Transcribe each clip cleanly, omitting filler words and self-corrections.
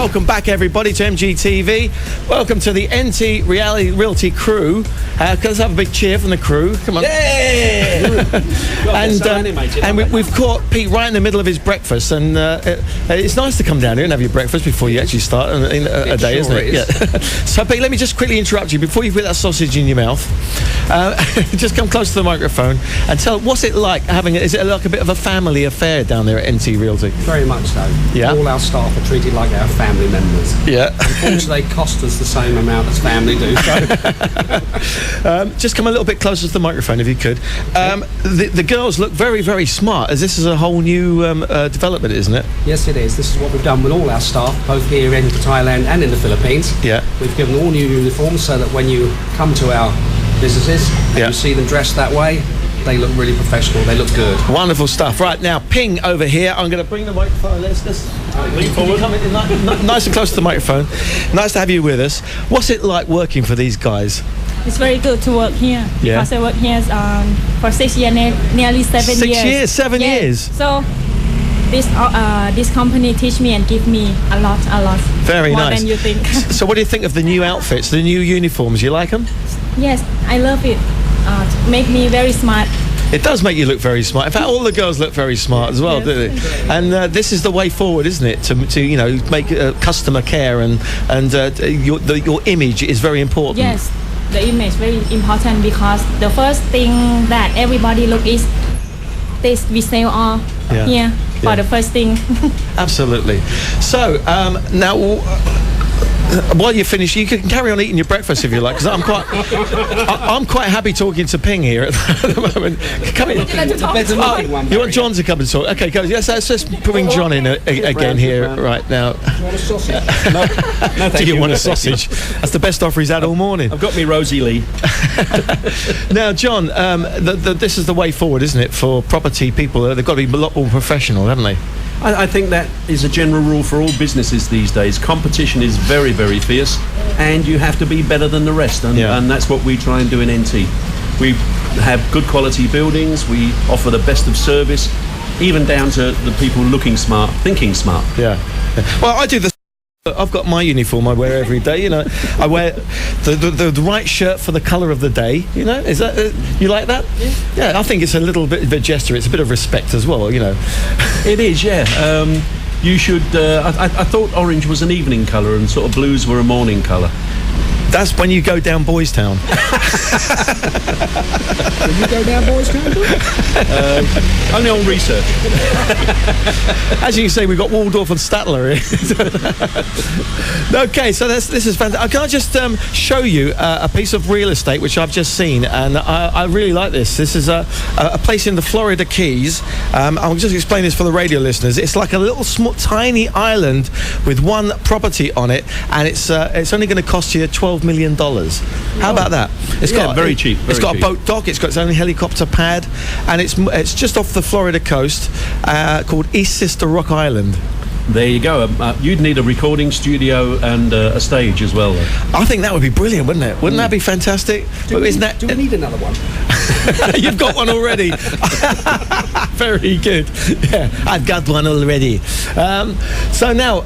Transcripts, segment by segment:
welcome back everybody to MGTV. Welcome to the NT Realty crew. Let's have a big cheer from the crew. Come on. Yeah! and we've caught Pete right in the middle of his breakfast, and it's nice to come down here and have your breakfast before you actually start a day, isn't it? Yeah. So Pete, let me just quickly interrupt you before you put that sausage in your mouth. Just come close to the microphone and tell, what's it like having it? Is it like a bit of a family affair down there at NT Realty? Very much so. Yeah. All our staff are treated like our family members. Yeah. Unfortunately, they cost us the same amount as family do. So. Just come a little bit closer to the microphone if you could. The girls look very, very smart, as this is a whole new development, isn't it? Yes, it is. This is what we've done with all our staff, both here in Thailand and in the Philippines. Yeah. We've given all new uniforms so that when you come to our businesses and you see them dressed that way, they look really professional. They look good. Wonderful stuff. Right now, Ping over here. I'm going to bring the microphone. Let's lean forward. Come in nice and close to the microphone. Nice to have you with us. What's it like working for these guys? It's very good to work here. Yeah. Because I work here for 6 years, nearly 7 years. 6 years, 7 years. So this company teach me and give me a lot. Very more nice. Than you think. So what do you think of the new outfits, the new uniforms? You like them? Yes, I love it. Make me very smart. It does make you look very smart. In fact, all the girls look very smart as well, don't they? And this is the way forward, isn't it? To make customer care and your image is very important. Yes, the image very important because the first thing that everybody look is this we sell all here for the first thing. Absolutely. So now. While you finish, you can carry on eating your breakfast if you like, because I'm quite happy talking to Ping here at the moment. Come in. You want John to come and talk? Okay, go. Yes, let's just bring John in again here right now. Do you want a sausage? No, thank Do you you want a sausage? That's the best offer he's had all morning. I've got me Rosie Lee. Now, John, this is the way forward, isn't it, for property people? They've got to be a lot more professional, haven't they? I think that is a general rule for all businesses these days. Competition is very, very fierce, and you have to be better than the rest, and that's what we try and do in NT. We have good quality buildings, we offer the best of service, even down to the people looking smart, thinking smart. Yeah. Well, I do the... I've got my uniform I wear every day, I wear the right shirt for the colour of the day, is that you like that? Yeah, I think it's a little bit of a gesture, it's a bit of respect as well, It is, yeah. You should I thought orange was an evening colour and sort of blues were a morning colour. That's when you go down Boys Town. Will you go down Boys Town? Only on research. As you can see, we've got Waldorf and Statler here. Okay, so this is fantastic. Can I just show you a piece of real estate which I've just seen, and I really like this. This is a place in the Florida Keys. I'll just explain this for the radio listeners. It's like a little tiny island with one property on it, and it's only going to cost you $12 million. How about that? It's got very cheap. It's got a boat dock. It's got its own helicopter pad, and it's just off the Florida coast, called East Sister Rock Island. There you go. You'd need a recording studio and a stage as well, though. I think that would be brilliant, wouldn't it? Wouldn't that be fantastic? Do we need another one? You've got one already. Very good. Yeah, I've got one already. So now,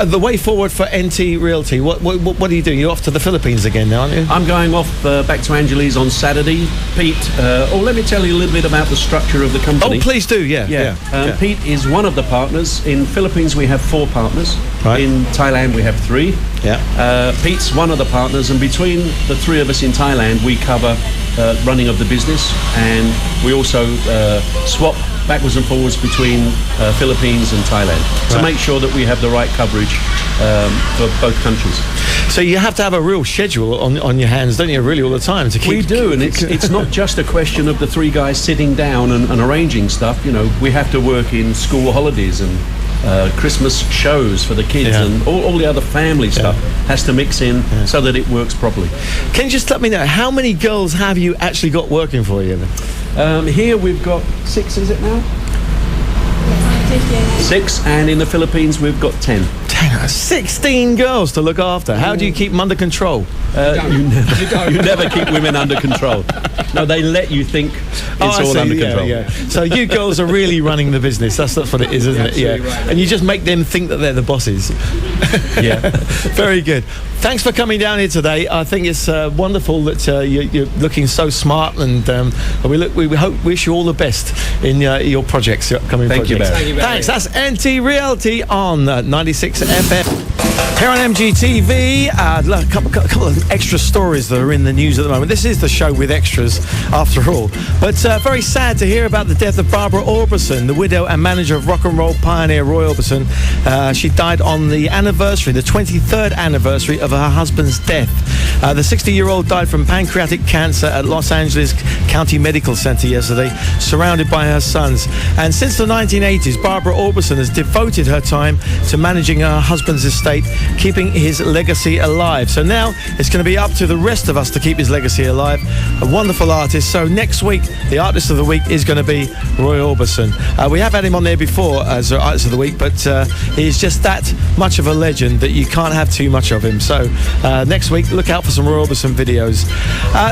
the way forward for NT Realty, what are you doing? You're off to the Philippines again now, aren't you? I'm going off back to Angeles on Saturday. Pete, let me tell you a little bit about the structure of the company. Oh, please do, yeah. Pete is one of the partners. In Philippines, we have 4 partners. Right. In Thailand, we have 3. Yeah. Pete's one of the partners, and between the 3 of us in Thailand, we cover running of the business, and we also swap backwards and forwards between Philippines and Thailand to make sure that we have the right coverage for both countries. So you have to have a real schedule on your hands, don't you, really, all the time to keep... We do, and it's not just a question of the 3 guys sitting down and arranging stuff. We have to work in school holidays and Christmas shows for the kids, and all the other family stuff has to mix in so that it works properly. Can you just let me know, how many girls have you actually got working for you? Here we've got 6, is it now? 6, and in the Philippines we've got 10. 16 girls to look after. How do you keep them under control? You never keep women under control. No, they let you think it's all under control. Yeah. So you girls are really running the business. That's what it is, isn't it? Yeah. Right. And you just make them think that they're the bosses. Yeah. Very good. Thanks for coming down here today. I think it's wonderful that you're looking so smart, and we wish you all the best in your projects, your upcoming Thank projects. you, Barry. Thank you, Barry. Thanks. That's NT Realty on 96 FM. Here on MGTV, a couple of extra stories that are in the news at the moment. This is the show with extras, after all. But very sad to hear about the death of Barbara Orbison, the widow and manager of rock and roll pioneer Roy Orbison. She died on the 23rd anniversary of her husband's death. The 60-year-old died from pancreatic cancer at Los Angeles County Medical Center yesterday, surrounded by her sons. And since the 1980s, Barbara Orbison has devoted her time to managing her husband's estate, keeping his legacy alive. So now it's going to be up to the rest of us to keep his legacy alive. A wonderful artist. So next week, the Artist of the Week is going to be Roy Orbison. We have had him on there before as Artist of the Week, but he's just that much of a legend that you can't have too much of him. So next week, look out for some Roy Orbison videos.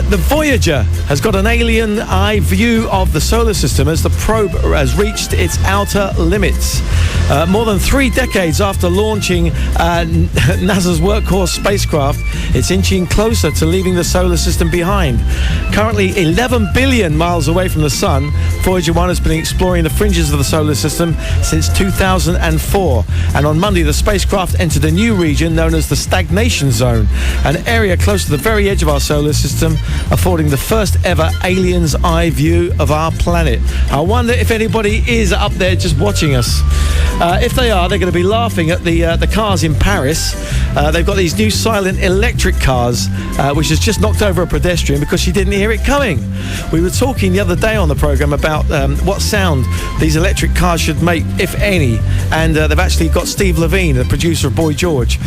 The Voyager has got an alien eye view of the solar system as the probe has reached its outer limits. More than 3 decades after launching NASA's workhorse spacecraft, it's inching closer to leaving the solar system behind. Currently 11 billion miles away from the sun, Voyager 1 has been exploring the fringes of the solar system since 2004. And on Monday, the spacecraft entered a new region known as the stagnation zone, an area close to the very edge of our solar system, affording the first ever alien's eye view of our planet. I wonder if anybody is up there just watching us. If they are, they're going to be laughing at the cars in Paris. They've got these new silent electric cars, which has just knocked over a pedestrian because she didn't hear it coming. We were talking the other day on the programme about what sound these electric cars should make, if any, and they've actually got Steve Levine, the producer of Boy George,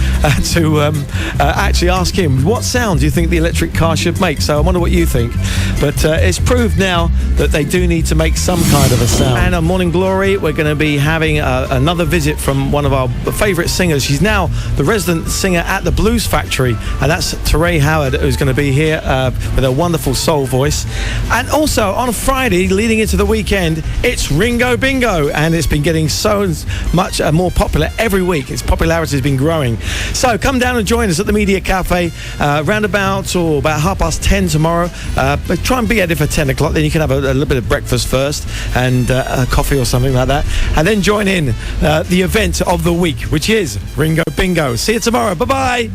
to actually ask him, what sound do you think the electric car should make? So I wonder what you think. But it's proved now that they do need to make some kind of a sound. And on Morning Glory, we're going to be having another visit from one of our favourite singers. She's now the resident singer at the Blues Factory, and that's Teray Howard, who's going to be here with a wonderful soul voice. And also on a Friday leading into the weekend, it's Ringo Bingo, and it's been getting so much more popular every week. Its popularity has been growing. So come down and join us at the Media Cafe round about 10:30 tomorrow. But try and be at it for 10 o'clock, then you can have a little bit of breakfast first and a coffee or something like that, and then join in the event of the week, which is Ringo Bingo. See you tomorrow. Bye-bye.